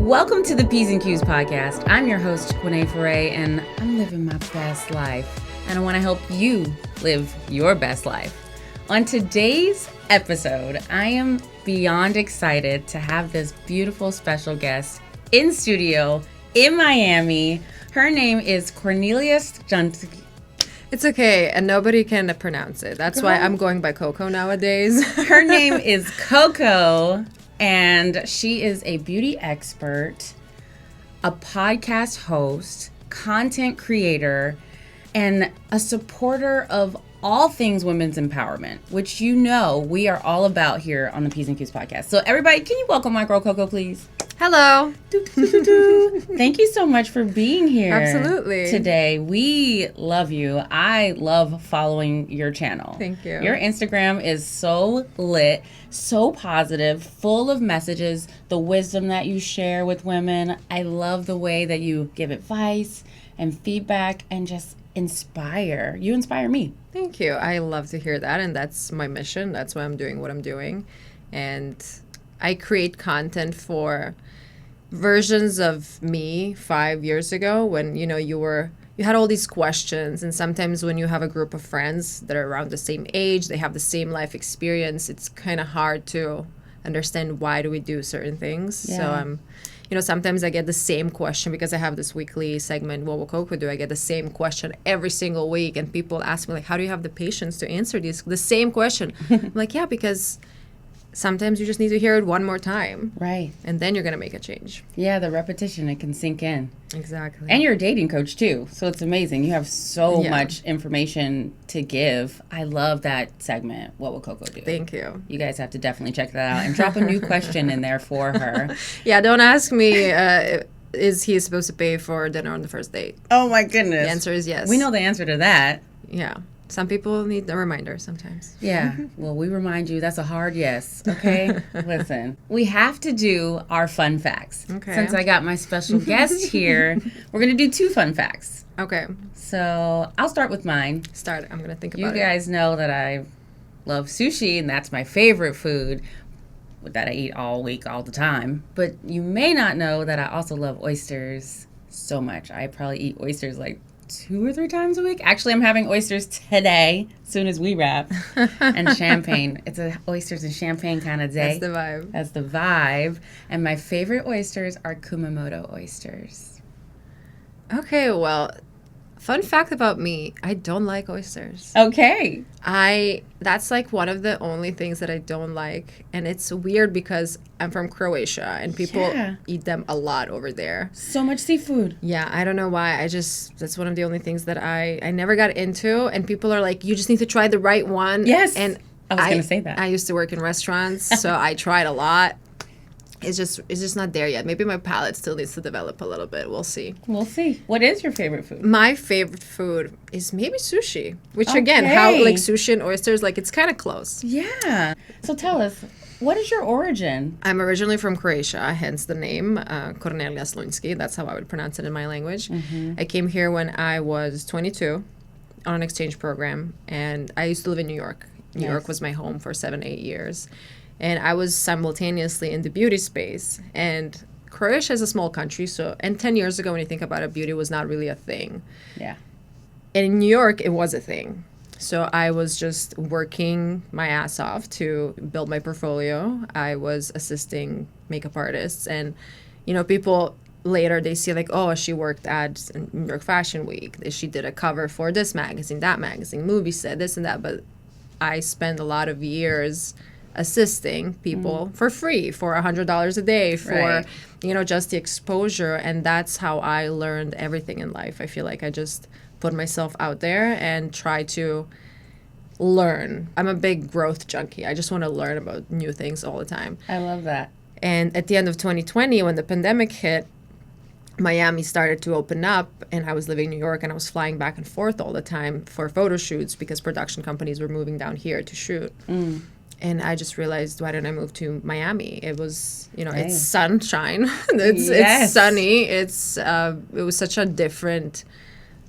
Welcome to the P's and Q's podcast. I'm your host, Quené Forée, and I'm living my best life. And I want to help you live your best life. On today's episode, I am beyond excited to have this beautiful special guest in studio in Miami. Her name is Kornelija Slunjski. It's okay, and nobody can pronounce it. That's why I'm going by Koko nowadays. Her name is Koko, and she is a beauty expert, a podcast host, content creator, and a supporter of all things women's empowerment, which you know we are all about here on the P's and Q's podcast. So everybody, can you welcome my girl Koko, please? Hello. Thank you so much for being here. Absolutely. Today. We love you. I love following your channel. Thank you. Your Instagram is so lit, so positive, full of messages, the wisdom that you share with women. I love the way that you give advice and feedback and just inspire. You inspire me. Thank you. I love to hear that, and that's my mission. That's why I'm doing what I'm doing. And I create content for versions of me 5 years ago when, you had all these questions, and sometimes when you have a group of friends that are around the same age, they have the same life experience, it's kind of hard to understand why do we do certain things. Yeah. So sometimes I get the same question because I have this weekly segment, What Will Koko Do? I get the same question every single week, and people ask me, like, how do you have the patience to answer the same question? I'm like, yeah, because sometimes you just need to hear it one more time. Right. And then you're going to make a change. Yeah, the repetition, it can sink in. Exactly. And you're a dating coach too, so it's amazing. You have so much information to give. I love that segment, What Will Koko Do? Thank you. You guys have to definitely check that out and drop a new question in there for her. Yeah, don't ask me, is he supposed to pay for dinner on the first date? Oh my goodness. The answer is yes. We know the answer to that. Yeah. Some people need a reminder sometimes. Yeah. Well, we remind you that's a hard yes. Okay? Listen, we have to do our fun facts. Okay. Since I got my special guest here, we're going to do 2 fun facts. Okay. So I'll start with mine. Start. I'm going to think about You guys know that I love sushi, and that's my favorite food that I eat all week, all the time. But you may not know that I also love oysters so much. I probably eat oysters like 2 or 3 times a week. Actually, I'm having oysters today, as soon as we wrap, and champagne. It's a oysters and champagne kind of day. That's the vibe. That's the vibe. And my favorite oysters are Kumamoto oysters. Okay, well, fun fact about me, I don't like oysters. Okay. That's like one of the only things that I don't like. And it's weird because I'm from Croatia and people eat them a lot over there. So much seafood. Yeah, I don't know why. That's one of the only things that I never got into. And people are like, you just need to try the right one. Yes. And I was going to say that. I used to work in restaurants, so I tried a lot. It's just not there yet. Maybe my palate still needs to develop a little bit. We'll see. We'll see. What is your favorite food? My favorite food is maybe sushi, which again, how like sushi and oysters, like it's kind of close. Yeah. So tell us, what is your origin? I'm originally from Croatia, hence the name Kornelija Slunjski. That's how I would pronounce it in my language. Mm-hmm. I came here when I was 22 on an exchange program, and I used to live in New York. New York was my home for 7-8 years. And I was simultaneously in the beauty space. And Croatia is a small country, and 10 years ago, when you think about it, beauty was not really a thing. Yeah. And in New York, it was a thing. So I was just working my ass off to build my portfolio. I was assisting makeup artists. And, people later, they see like, oh, she worked at New York Fashion Week. She did a cover for this magazine, that magazine, movie set, this and that. But I spent a lot of years assisting people for free, for $100 a day, for just the exposure. And that's how I learned everything in life. I feel like I just put myself out there and try to learn. I'm a big growth junkie. I just want to learn about new things all the time. I love that. And at the end of 2020, when the pandemic hit, Miami started to open up, and I was living in New York, and I was flying back and forth all the time for photo shoots because production companies were moving down here to shoot. And I just realized, why didn't I move to Miami? It was, it's sunshine. It's sunny. It was such a different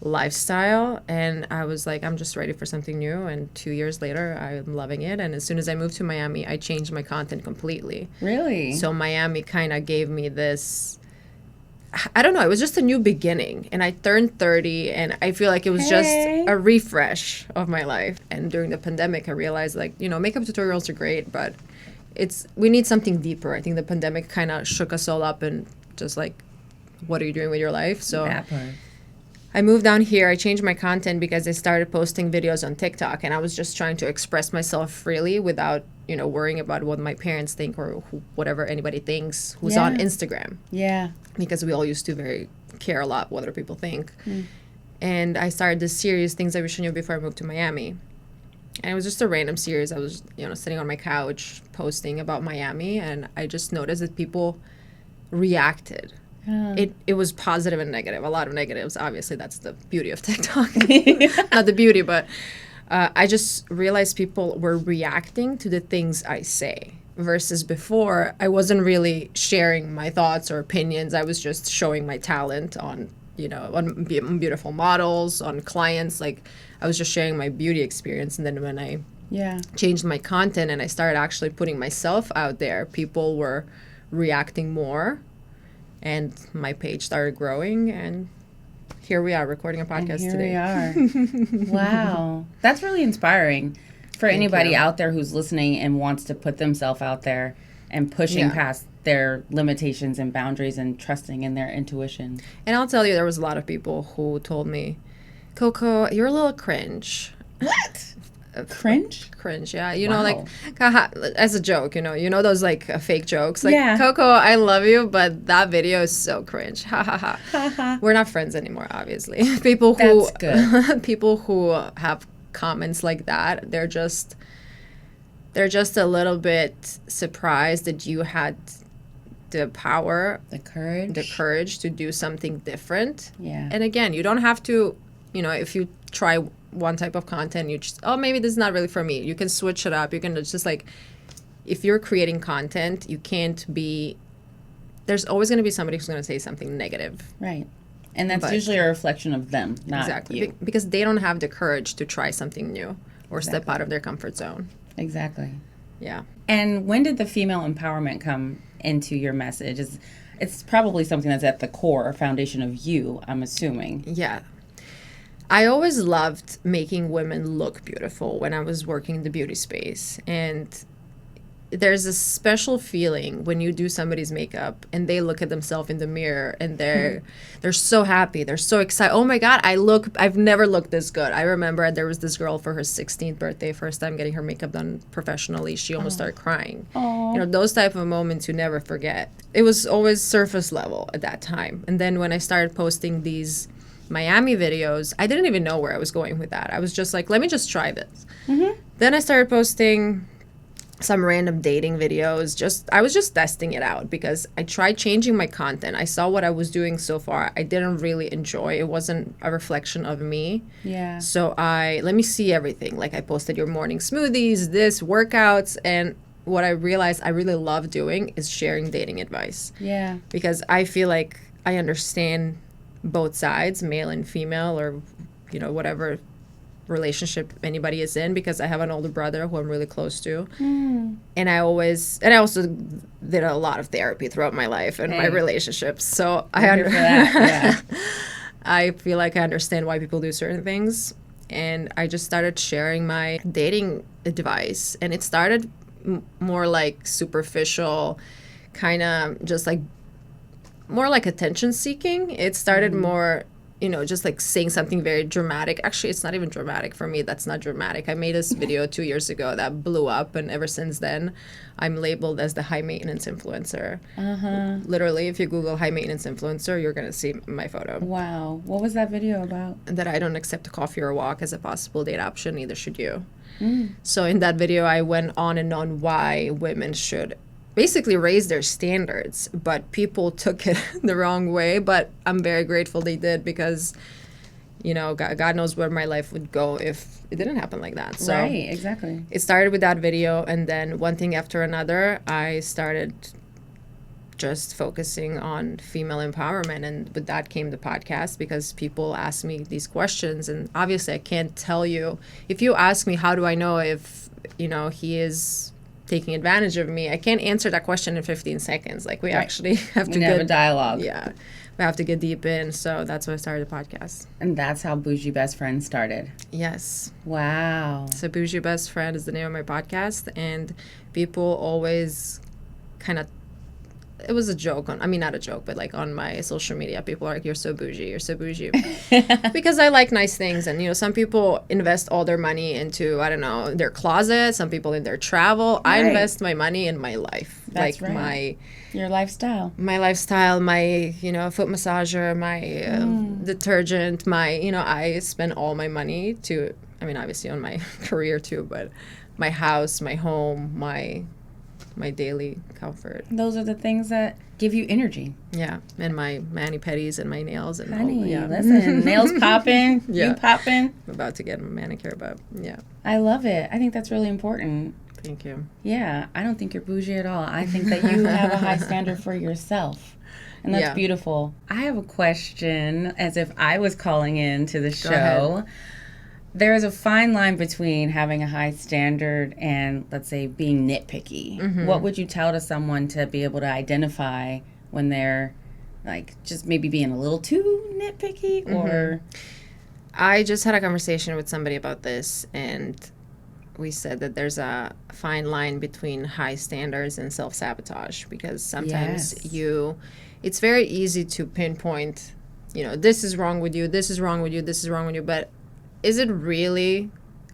lifestyle. And I was like, I'm just ready for something new. And 2 years later, I'm loving it. And as soon as I moved to Miami, I changed my content completely. Really? So Miami kind of gave me this I don't know, it was just a new beginning. And I turned 30 and I feel like it was just a refresh of my life. And during the pandemic, I realized like, makeup tutorials are great, but we need something deeper. I think the pandemic kind of shook us all up and just like, what are you doing with your life? So That part. I moved down here. I changed my content because I started posting videos on TikTok, and I was just trying to express myself freely without, worrying about what my parents think or whatever anybody thinks who's on Instagram. Yeah. Because we all used to care a lot what other people think. And I started this series, Things I Wish I Knew Before I Moved to Miami. And it was just a random series. I was, sitting on my couch posting about Miami, and I just noticed that people reacted. It was positive and negative, a lot of negatives. Obviously, that's the beauty of TikTok. Not the beauty, but I just realized people were reacting to the things I say. Versus before, I wasn't really sharing my thoughts or opinions. I was just showing my talent on beautiful models, on clients. Like, I was just sharing my beauty experience. And then when I changed my content and I started actually putting myself out there, people were reacting more. And my page started growing, and here we are recording a podcast today. Here we are. Wow. That's really inspiring for anybody out there who's listening and wants to put themselves out there and pushing past their limitations and boundaries and trusting in their intuition. And I'll tell you, there was a lot of people who told me, Koko, you're a little cringe. What? Cringe? Cringe, yeah. Like, as a joke, those, like, fake jokes. Like, Koko, I love you, but that video is so cringe. Ha, ha, ha. We're not friends anymore, obviously. People who... That's good. People who have comments like that, they're just a little bit surprised that you had the power... The courage to do something different. Yeah. And again, you don't have to, if you try one type of content, you just, maybe this is not really for me. You can switch it up. You can just like, if you're creating content, you can't be, there's always going to be somebody who's going to say something negative. Right. And that's usually a reflection of them, not you. Because they don't have the courage to try something new or step out of their comfort zone. Exactly. Yeah. And when did the female empowerment come into your message? It's probably something that's at the core or foundation of you, I'm assuming. Yeah. I always loved making women look beautiful when I was working in the beauty space. And there's a special feeling when you do somebody's makeup and they look at themselves in the mirror and they're so happy. They're so excited. Oh my God, I've never looked this good. I remember there was this girl for her 16th birthday, first time getting her makeup done professionally. She almost started crying. Those type of moments you never forget. It was always surface level at that time. And then when I started posting these Miami videos, I didn't even know where I was going with that. I was just like, let me just try this. Then I started posting some random dating videos. I was just testing it out because I tried changing my content. I saw what I was doing so far. I didn't really enjoy. It wasn't a reflection of me. Yeah. So let me see everything. Like, I posted your morning smoothies, workouts, and what I realized I really love doing is sharing dating advice. Yeah. Because I feel like I understand both sides, male and female, or whatever relationship anybody is in, because I have an older brother who I'm really close to. And I also did a lot of therapy throughout my life and my relationships, so I feel like I understand why people do certain things. And I just started sharing my dating advice, and it started more like superficial, kind of just like more like attention seeking. It started more, just like saying something very dramatic. Actually, it's not even dramatic for me. That's not dramatic. I made this video 2 years ago that blew up, and ever since then, I'm labeled as the high maintenance influencer. Literally, if you Google high maintenance influencer, you're gonna see my photo. Wow. What was that video about? That I don't accept a coffee or a walk as a possible date option. Neither should you. So in that video, I went on and on why women should basically raise their standards, but people took it the wrong way. But I'm very grateful they did, because God knows where my life would go if it didn't happen like that. So right, exactly. It started with that video, and then one thing after another, I started just focusing on female empowerment, and with that came the podcast, because people ask me these questions, and obviously I can't tell you. If you ask me, how do I know if he is taking advantage of me, I can't answer that question in 15 seconds. Like, we actually have to have a dialogue. Yeah. we have to get deep in. So that's why I started the podcast. And that's how Boujee Best Friend started. Yes. Wow. So Boujee Best Friend is the name of my podcast, and people always kind of, it was a joke not a joke, but like on my social media, people are like, you're so bougie, because I like nice things. And, you know, some people invest all their money into, I don't know, their closet, some people in their travel. Right. I invest my money in my life. That's like right. Your lifestyle. My lifestyle, my, you know, foot massager, my detergent, my, you know, I spend all my money to, I mean, obviously on my career too, but my house, my home, my daily comfort. Those are the things that give you energy. Yeah, and my mani-pedis and my nails and honey, listen, nails popping, you popping. I'm about to get a manicure, but yeah. I love it. I think that's really important. Thank you. Yeah, I don't think you're bougie at all. I think that you have a high standard for yourself. And that's beautiful. I have a question, as if I was calling in to the show. Go ahead. There is a fine line between having a high standard and, let's say, being nitpicky. Mm-hmm. What would you tell to someone to be able to identify when they're, like, just maybe being a little too nitpicky? Mm-hmm. Or I just had a conversation with somebody about this, and we said that there's a fine line between high standards and self-sabotage, because sometimes it's very easy to pinpoint, you know, this is wrong with you, this is wrong with you, this is wrong with you, but is it really,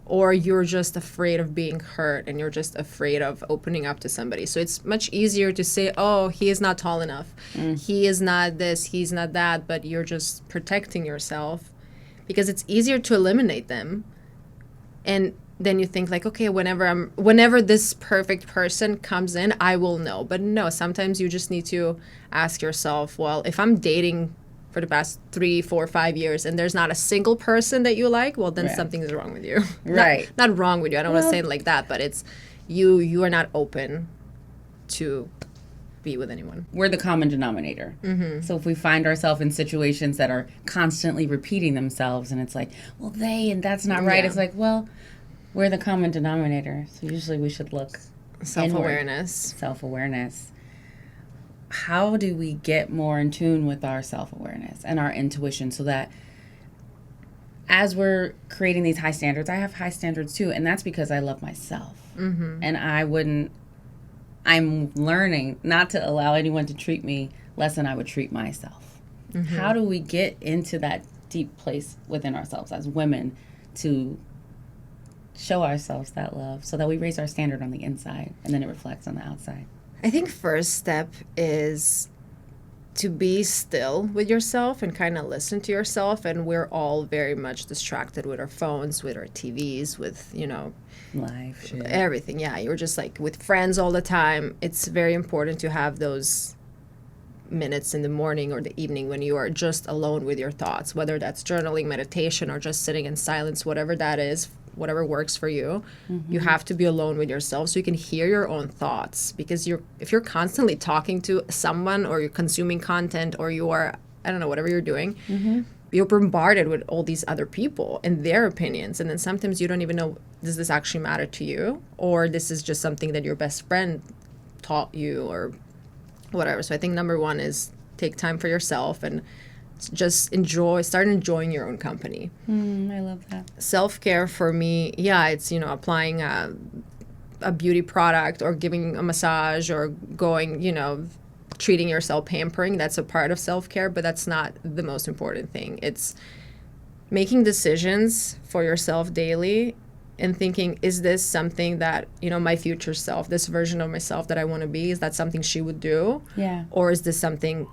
or you're just afraid of being hurt and you're just afraid of opening up to somebody? So it's much easier to say, oh, he is not tall enough. He is not this, he's not that, but you're just protecting yourself because it's easier to eliminate them. And then you think like, okay, whenever this perfect person comes in, I will know. But no, sometimes you just need to ask yourself, well, if I'm dating for the past 3, 4, 5 years and there's not a single person that you like, well, then something is wrong with you. Right. Not wrong with you. I don't want to say it like that, but it's you are not open to be with anyone. We're the common denominator. Mm-hmm. So if we find ourselves in situations that are constantly repeating themselves and it's like, well, and that's not right. It's like, well, we're the common denominator. So usually we should look self-awareness. Inward. Self-awareness. How do we get more in tune with our self-awareness and our intuition so that as we're creating these high standards, I have high standards too, and that's because I love myself. Mm-hmm. And I'm learning not to allow anyone to treat me less than I would treat myself. Mm-hmm. How do we get into that deep place within ourselves as women to show ourselves that love so that we raise our standard on the inside and then it reflects on the outside? I think first step is to be still with yourself and kind of listen to yourself. And we're all very much distracted with our phones, with our TVs, with, you know, life, shit. Everything. Yeah, you're just like with friends all the time. It's very important to have those minutes in the morning or the evening when you are just alone with your thoughts, whether that's journaling, meditation, or just sitting in silence, whatever that is. Whatever works for you, you have to be alone with yourself so you can hear your own thoughts. Because if you're constantly talking to someone or you're consuming content or you are, I don't know, whatever you're doing, you're bombarded with all these other people and their opinions. And then sometimes you don't even know, does this actually matter to you? Or this is just something that your best friend taught you or whatever. So I think number one is take time for yourself and just start enjoying your own company. I love that. Self-care for me, it's, you know, applying a beauty product or giving a massage or going, you know, treating yourself, pampering. That's a part of self-care, but that's not the most important thing. It's making decisions for yourself daily and thinking, is this something that, you know, my future self, this version of myself that I want to be, is that something she would do? Yeah. Or is this something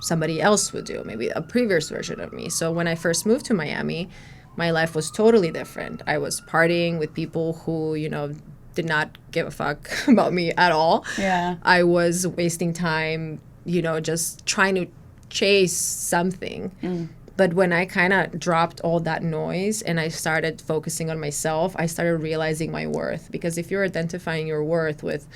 somebody else would do, maybe a previous version of me? So when I first moved to Miami, my life was totally different. I was partying with people who, you know, did not give a fuck about me at all. Yeah. I was wasting time, you know, just trying to chase something. But when I kind of dropped all that noise and I started focusing on myself, I started realizing my worth. Because if you're identifying your worth with,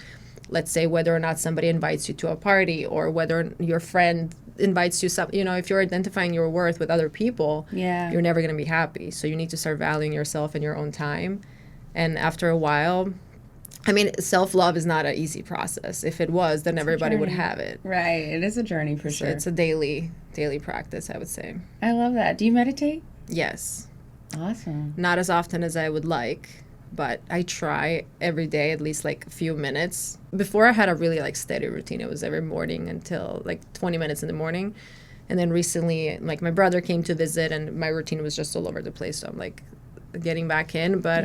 let's say, whether or not somebody invites you to a party or whether your friend invites you some, you know, if you're identifying your worth with other people, you're never going to be happy. So you need to start valuing yourself and your own time. And after a while, I mean, self-love is not an easy process. If it was, then everybody would have it. Right. It is a journey for So sure. it's a daily practice, I would say. I love that. Do you meditate? Yes. Awesome. Not as often as I would like, but I try every day, at least like a few minutes. Before I had a really like steady routine. It was every morning until like 20 minutes in the morning. And then recently, like my brother came to visit and my routine was just all over the place. So I'm like getting back in. But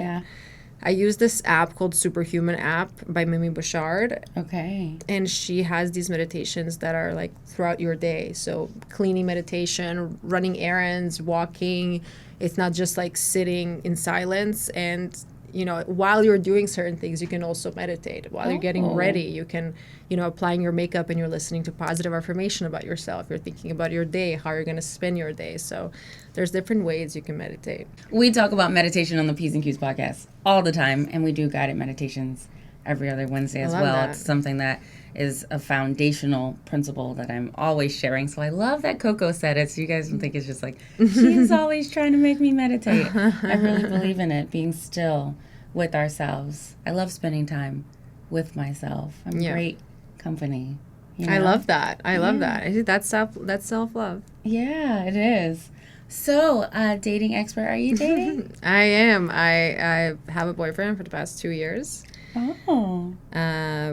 I use this app called Superhuman app by Mimi Bouchard. Okay. And she has these meditations that are like throughout your day. So cleaning meditation, running errands, walking. It's not just like sitting in silence. And, you know, while you're doing certain things, you can also meditate. While you're getting ready, you can, you know, applying your makeup and you're listening to positive affirmation about yourself. You're thinking about your day, how you're going to spend your day. So there's different ways you can meditate. We talk about meditation on the P's and Q's podcast all the time, and we do guided meditations every other Wednesday as well. That. It's something that is a foundational principle that I'm always sharing. So I love that Koko said it, so you guys don't think it's just like, she's always trying to make me meditate. I really believe in it, being still with ourselves. I love spending time with myself. I'm great company. You know? I love that. I love that. I think that's self-love. Yeah, it is. So, dating expert, are you dating? I am. I have a boyfriend for the past 2 years. Oh.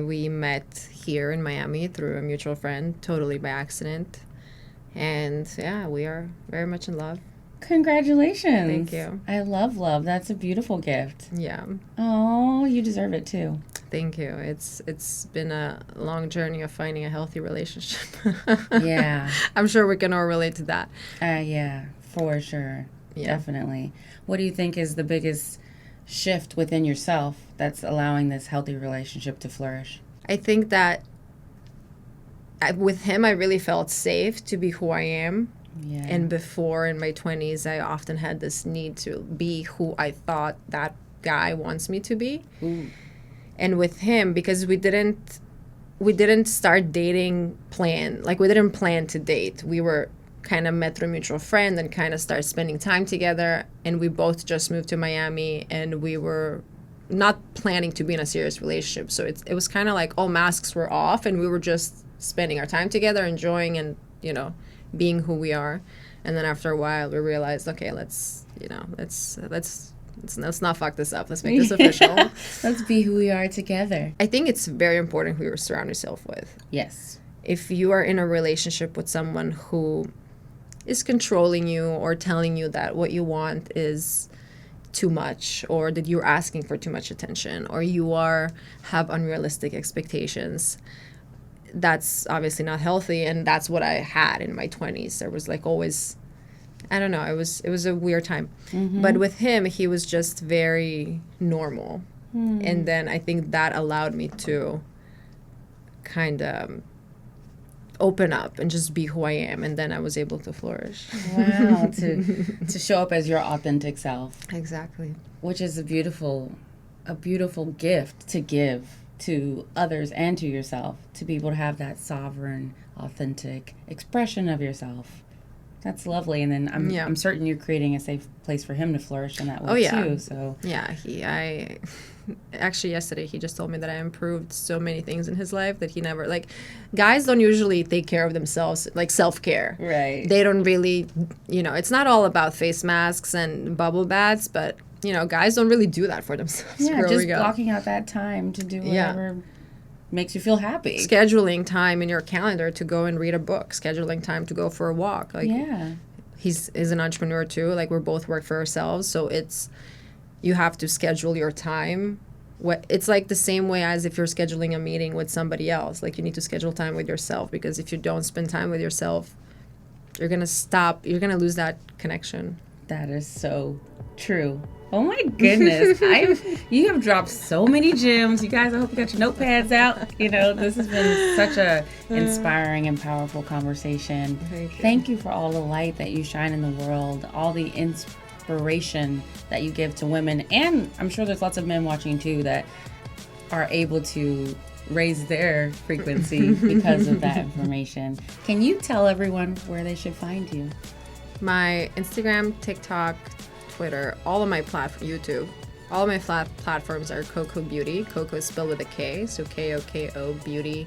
We met here in Miami through a mutual friend, totally by accident. And yeah, we are very much in love. Congratulations. Thank you. I love love. That's a beautiful gift. Yeah. Oh, you deserve it too. Thank you. It's been a long journey of finding a healthy relationship. Yeah. I'm sure we can all relate to that. Yeah, for sure. Yeah. Definitely. What do you think is the biggest shift within yourself that's allowing this healthy relationship to flourish? I think that with him, I really felt safe to be who I am. Yeah. And before, in my 20s, I often had this need to be who I thought that guy wants me to be. Ooh. And with him, because we didn't start dating we didn't plan to date. We were kind of met through a mutual friend and kind of started spending time together. And we both just moved to Miami, and we were not planning to be in a serious relationship. So it was kind of like all masks were off, and we were just spending our time together, enjoying and, you know, being who we are. And then after a while, we realized, okay, let's not fuck this up. Let's make this official. Let's be who we are together. I think it's very important who you surround yourself with. Yes. If you are in a relationship with someone who is controlling you or telling you that what you want is too much, or that you're asking for too much attention, or you have unrealistic expectations, that's obviously not healthy. And that's what I had in my 20s. There was like always, I don't know, it was a weird time. Mm-hmm. But with him, he was just very normal. Mm. And then I think that allowed me to kind of open up and just be who I am. And then I was able to flourish. Wow. to show up as your authentic self. Exactly. Which is a beautiful gift to give to others and to yourself, to be able to have that sovereign, authentic expression of yourself. That's lovely. And then I'm certain you're creating a safe place for him to flourish in that way too. So I actually yesterday he just told me that I improved so many things in his life that he never, like, guys don't usually take care of themselves, like self-care. Right. They don't really, you know, it's not all about face masks and bubble baths, but you know, guys don't really do that for themselves. Yeah, just blocking out that time to do whatever makes you feel happy. Scheduling time in your calendar to go and read a book. Scheduling time to go for a walk. Like, he's an entrepreneur too. Like, we're both work for ourselves, so you have to schedule your time. It's like the same way as if you're scheduling a meeting with somebody else. Like, you need to schedule time with yourself, because if you don't spend time with yourself, you're gonna lose that connection. That is so true. Oh my goodness. You have dropped so many gems. You guys, I hope you got your notepads out. You know, this has been such a inspiring and powerful conversation. Thank you for all the light that you shine in the world, all the inspiration that you give to women. And I'm sure there's lots of men watching too that are able to raise their frequency because of that information. Can you tell everyone where they should find you? My Instagram, TikTok, Twitter, all of my platforms, YouTube. All my platforms are Koko Beauty. Koko is spelled with a K, so Koko Beauty,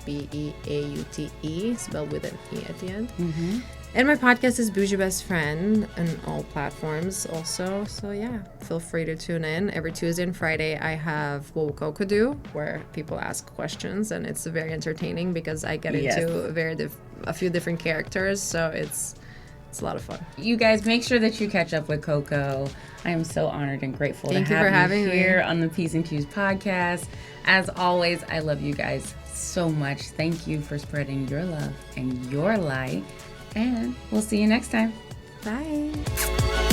Beaute, spelled with an E at the end. Mm-hmm. And my podcast is Boujee Best Friend on all platforms also. So yeah, feel free to tune in. Every Tuesday and Friday I have What Will Koko Do, where people ask questions, and it's very entertaining because I get into a few different characters. So it's a lot of fun. You guys make sure that you catch up with Koko. I am so honored and grateful Thank to you for have having you here me. on the P's and Q's podcast. As always, I love you guys so much. Thank you for spreading your love and your light. And we'll see you next time. Bye.